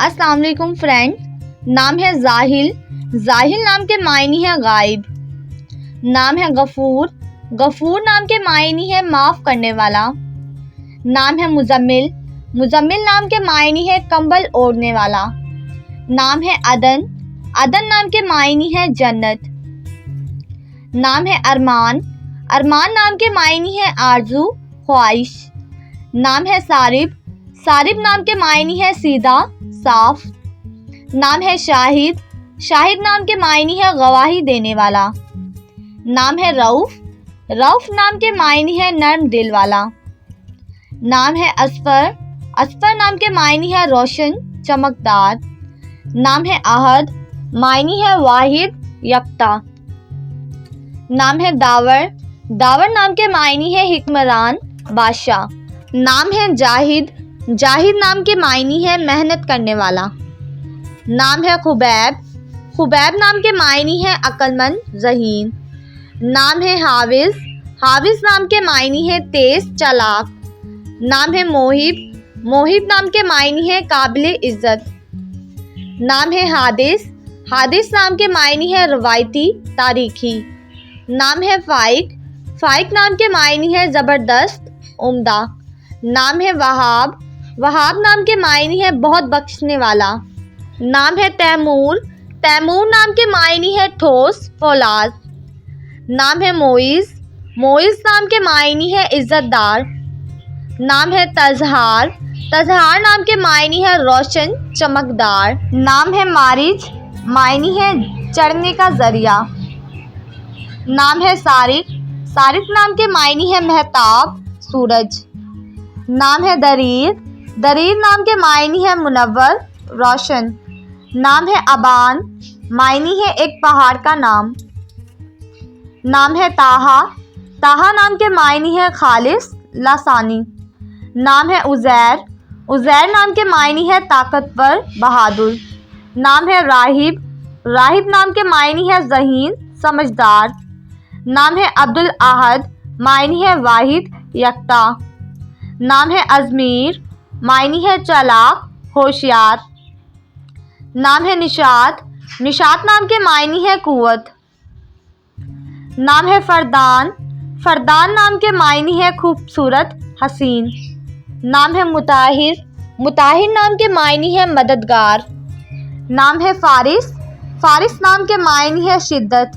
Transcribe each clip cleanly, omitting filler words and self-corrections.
السلام علیکم فرینڈ. نام ہے زاہل. زاہل نام کے معنی ہے غائب. نام ہے غفور. غفور نام کے معنی ہے معاف کرنے والا. نام ہے مزمل. مزمل نام کے معنی ہے کمبل اوڑھنے والا. نام ہے عدن. عدن نام کے معنی ہے جنت. نام ہے ارمان. ارمان نام کے معنی ہے آرزو، خواہش. نام ہے سارب. سارب نام کے معنی ہے سیدھا، صاف. نام ہے شاہد. شاہد نام کے معنی ہے گواہی دینے والا. نام ہے رؤف. رؤف نام کے معنی ہے نرم دل والا. نام ہے اصفر. اصفر نام کے معنی ہے روشن، چمکدار. نام ہے احد. معنی ہے واحد، یکتا. نام ہے داور. داور نام کے معنی ہے حکمران، بادشاہ. نام ہے جاہد. جاہد نام کے معنی ہے محنت کرنے والا. نام ہے خبیب. خبیب نام کے معنی ہے عقل مند، ذہین. نام ہے حافظ. حافظ نام کے معنی ہے تیز، چالاک. نام ہے موہب. موہب نام کے معنی ہے قابل عزت. نام ہے حادث. حادث نام کے معنی ہے روایتی، تاریخی. نام ہے فائق. فائق نام کے معنی ہے زبردست، عمدہ. نام ہے وہاب. وہاب نام کے معنی ہے بہت بخشنے والا. نام ہے تیمور. تیمور نام کے معنی ہے ٹھوس، فولاد. نام ہے معیز. معیز نام کے معنی ہے عزت دار. نام ہے تزہار. تزہار نام کے معنی ہے روشن، چمکدار. نام ہے مارج. معنی ہے چڑھنے کا ذریعہ. نام ہے سارق. سارق نام کے معنی ہے مہتاب، سورج. نام ہے دریر. دریر نام کے معنی ہے منور، روشن. نام ہے ابان. معنی ہے ایک پہاڑ کا نام. نام ہے طٰہٰ. طٰہٰ نام کے معنی ہے خالص، لاسانی. نام ہے عزیر. عزیر نام کے معنی ہے طاقتور، بہادر. نام ہے راہب. راہب نام کے معنی ہے ذہین، سمجھدار. نام ہے عبدالاحد. معنی ہے واحد، یکتا. نام ہے ازمیر. معنی ہے چالاک، ہوشیار. نام ہے نشاط. نشاط نام کے معنی ہے قوت. نام ہے فردان. فردان نام کے معنی ہے خوبصورت، حسین. نام ہے مطہر. مطہر نام کے معنی ہے مددگار. نام ہے فارس. فارس نام کے معنی ہے شدت.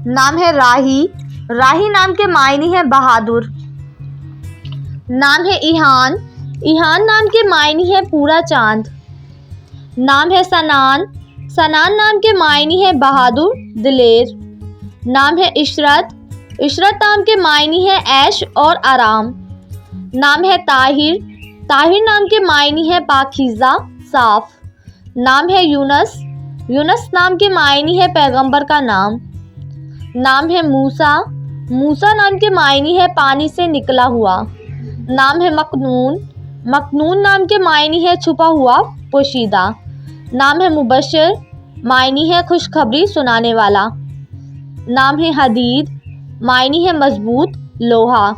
نام ہے راہی. راہی نام کے معنی ہے بہادر. نام ہے ایہان. ایہان نام کے معنی ہے پورا چاند. نام ہے سنان. سنان نام کے معنی ہے بہادر، دلیر. نام ہے عشرت. عشرت نام کے معنی ہے عیش اور آرام. نام ہے طاہر. طاہر نام کے معنی ہے پاکیزہ، صاف. نام ہے یونس. یونس نام کے معنی ہے پیغمبر کا نام. نام ہے موسیٰ. موسیٰ نام کے معنی ہے پانی سے نکلا ہوا. نام ہے مکنون. مکنون نام کے معنی ہے چھپا ہوا، پوشیدہ. نام ہے مبشر. معنی ہے خوشخبری سنانے والا. نام ہے حدید. معنی ہے مضبوط، لوہا.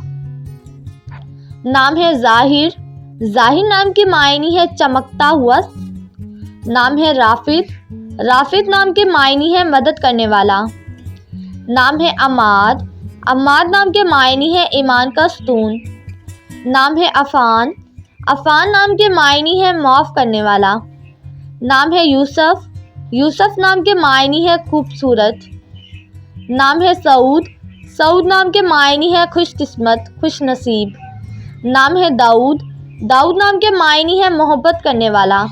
نام ہے ظاہر. ظاہر نام کے معنی ہے چمکتا ہوا. نام ہے رافد. رافد نام کے معنی ہے مدد کرنے والا. نام ہے عماد. عماد نام کے معنی ہے ایمان کا ستون. نام ہے عفان. عفان نام کے معنی ہے معاف کرنے والا. نام ہے یوسف. یوسف نام کے معنی ہے خوبصورت. نام ہے سعود. سعود نام کے معنی ہے خوش قسمت، خوش نصیب. نام ہے داؤد. داؤد نام کے معنی ہے محبت کرنے والا.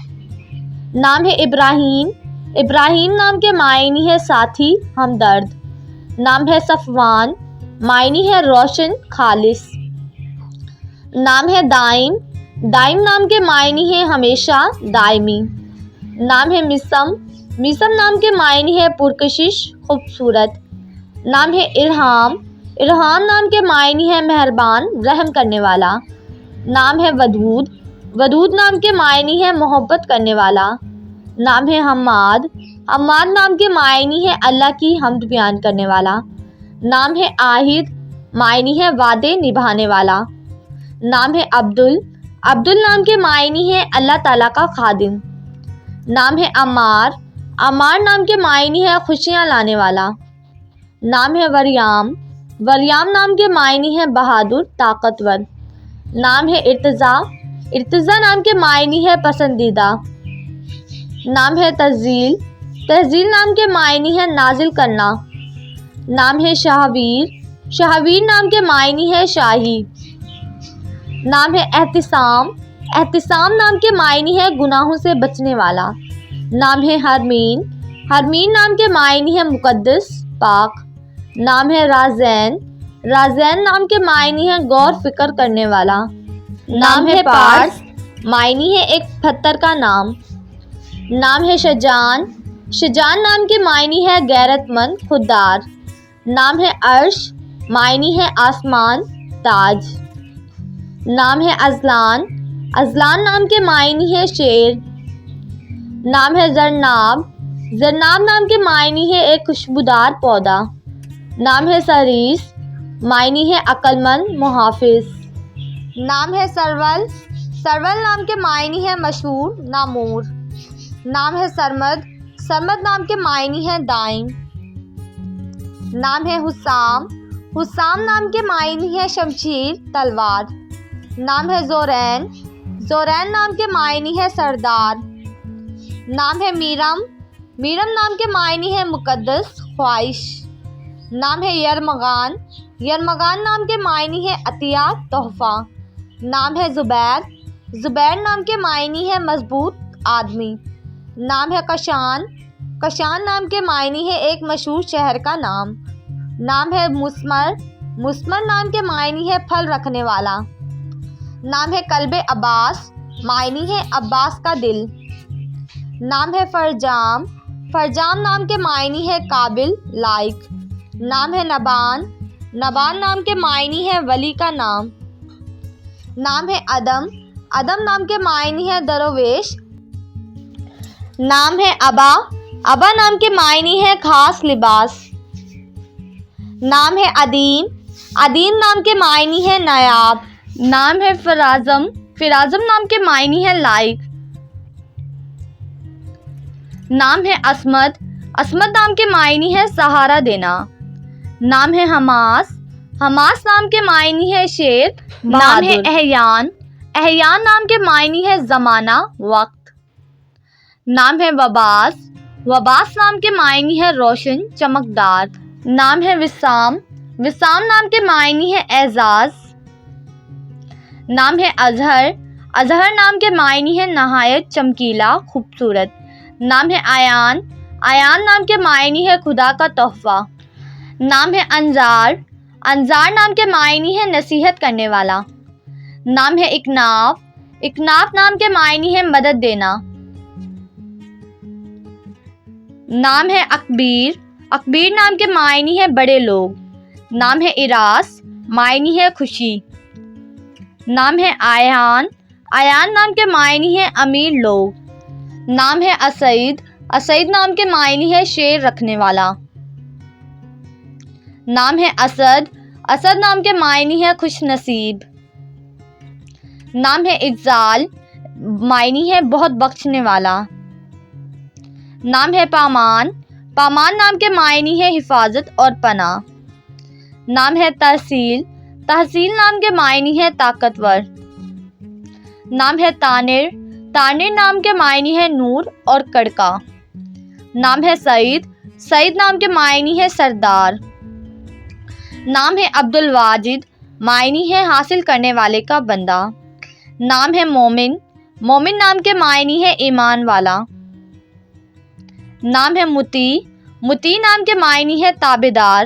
نام ہے ابراہیم. ابراہیم نام کے معنی ہے ساتھی، ہمدرد. نام ہے صفوان. معنی ہے روشن، خالص. نام ہے دائم. دائم نام کے معنی ہے ہمیشہ، دائمی. نام ہے مسم. مسم نام کے معنی ہے پرکشش، خوبصورت. نام ہے ارحام. ارحام نام کے معنی ہے مہربان، رحم کرنے والا. نام ہے ودود. ودود نام کے معنی ہے محبت کرنے والا. نام ہے حماد. حماد نام کے معنی ہے اللہ کی حمد بیان کرنے والا. نام ہے عاہد. معنی ہے وعدے نبھانے والا. نام ہے عبدل. عبدل نام کے معنی ہے اللہ تعالیٰ کا خادم۔ نام ہے عمار، عمار نام کے معنی ہے خوشیاں لانے والا۔ نام ہے وریام، وریام نام کے معنی ہے بہادر، طاقتور۔ نام ہے ارتضیٰ، ارتضیٰ نام کے معنی ہے پسندیدہ۔ نام ہے تنزیل، تنزیل نام کے معنی ہے نازل کرنا۔ نام ہے شاہویر، شاہویر نام کے معنی ہے شاہی۔ نام ہے احتسام، احتسام نام کے معنی ہے گناہوں سے بچنے والا۔ نام ہے حرمین، حرمین نام کے معنی ہے مقدس، پاک۔ نام ہے رازین، رازین نام کے معنی ہے غور فکر کرنے والا۔ نام ہے پارس، معنی ہے ایک پتھر کا نام۔ نام ہے شجان، شجان نام کے معنی ہے غیرت مند، خوددار۔ نام ہے عرش، معنی ہے آسمان، تاج۔ نام ہے ازلان، ازلان نام کے معنی ہے شیر۔ نام ہے زرناب، زرناب نام کے معنی ہے ایک خوشبودار پودا۔ نام ہے سریس، معنی ہے عقل مند، محافظ۔ نام ہے سرول، سرول نام کے معنی ہے مشہور، نامور۔ نام ہے سرمد، سرمد نام کے معنی ہے دائم۔ نام ہے حسام، حسام نام کے معنی ہے شمشیر، تلوار۔ نام ہے زورین، زورین نام کے معنی ہے سردار۔ نام ہے میرم، میرم نام کے معنی ہے مقدس، خواہش۔ نام ہے یرمغان، یرمغان نام کے معنی ہے عطیہ، تحفہ۔ نام ہے زبیر، زبیر نام کے معنی ہے مضبوط آدمی۔ نام ہے کشان، کشان نام کے معنی ہے ایک مشہور شہر کا نام۔ نام ہے مسمر، مسمر نام کے معنی ہے پھل رکھنے والا۔ نام ہے کلب عباس، معنی ہے عباس کا دل۔ نام ہے فرجام، فرجام نام کے معنی ہے قابل، لائق۔ نام ہے نبان، نبان نام کے معنی ہے ولی کا نام۔ نام ہے عدم، عدم نام کے معنی ہے درویش۔ نام ہے ابا، ابا نام کے معنی ہے خاص لباس۔ نام ہے عدیم، عدیم نام کے معنی ہے نایاب۔ نام ہے فرازم، فرازم نام کے معنی ہے لائق۔ نام ہے عصمت، عصمت نام کے معنی ہے سہارا دینا۔ نام ہے حماس، حماس نام کے معنی ہے شیر، نام ہے احیان، احیان نام کے معنی ہے زمانہ، وقت۔ نام ہے وباس، وباس نام کے معنی ہے روشن، چمکدار۔ نام ہے وسام، وسام نام کے معنی ہے اعزاز۔ نام ہے اظہر، اظہر نام کے معنی ہے نہایت چمکیلا، خوبصورت۔ نام ہے عیان، عیان نام کے معنی ہے خدا کا تحفہ۔ نام ہے انظار، انظار نام کے معنی ہے نصیحت کرنے والا۔ نام ہے اکناف، اکناف نام کے معنی ہے مدد دینا۔ نام ہے اکبیر، اکبیر نام کے معنی ہے بڑے لوگ۔ نام ہے اراس، معنی ہے خوشی۔ نام ہے آیان، آیان نام کے معنی ہے امیر لوگ۔ نام ہے اسعید، اسعید نام کے معنی ہے شیر رکھنے والا۔ نام ہے اسد، اسد نام کے معنی ہے خوش نصیب۔ نام ہے اجزال، معنی ہے بہت بخشنے والا۔ نام ہے پامان، پامان نام کے معنی ہے حفاظت اور پناہ۔ نام ہے تحصیل، تحصیل نام کے معنی ہے طاقتور۔ نام ہے تانر، تانر نام کے معنی ہے نور اور کڑکا۔ نام ہے سعید، سعید نام کے معنی ہے سردار۔ نام ہے عبد الواجد، معنی ہے حاصل کرنے والے کا بندہ۔ نام ہے مومن، مومن نام کے معنی ہے ایمان والا۔ نام ہے مطیع، مطیع نام کے معنی ہے تابعدار۔